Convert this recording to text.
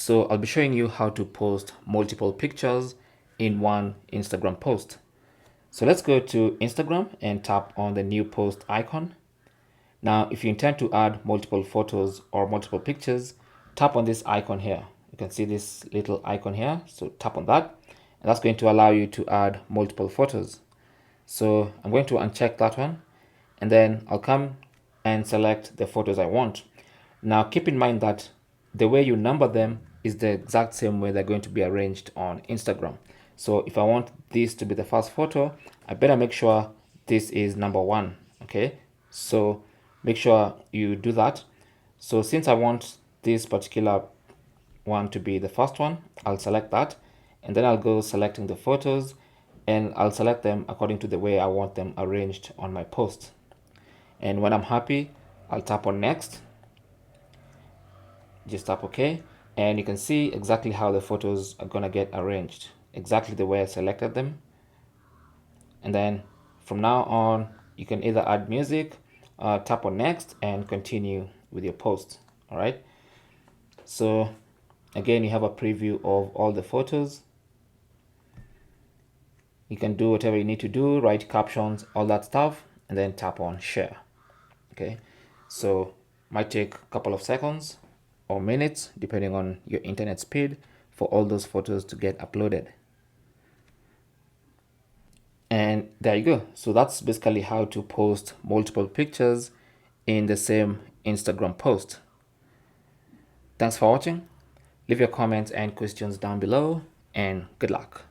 So I'll be showing you how to post multiple pictures in one Instagram post. So let's go to Instagram and tap on the new post icon. Now, if you intend to add multiple photos or multiple pictures, tap on this icon here. You can see this little icon here. So tap on that, and that's going to allow you to add multiple photos. So I'm going to uncheck that one, and then I'll come and select the photos I want. Now, keep in mind that the way you number them is the exact same way they're going to be arranged on Instagram. So if I want this to be the first photo, I better make sure this is number 1. Okay, so make sure you do that. So since I want this particular one to be the first one, I'll select that, and then I'll go selecting the photos, and I'll select them according to the way I want them arranged on my post. And when I'm happy, I'll tap on next. Just tap OK, and you can see exactly how the photos are gonna get arranged, exactly the way I selected them. And then from now on, you can either add music, tap on next, and continue with your post. All right, so again, you have a preview of all the photos. You can do whatever you need to do, write captions, all that stuff, and then tap on share. Okay, so might take a couple of seconds or minutes depending on your internet speed for all those photos to get uploaded. And there you go. So that's basically how to post multiple pictures in the same Instagram post. Thanks for watching. Leave your comments and questions down below, and good luck.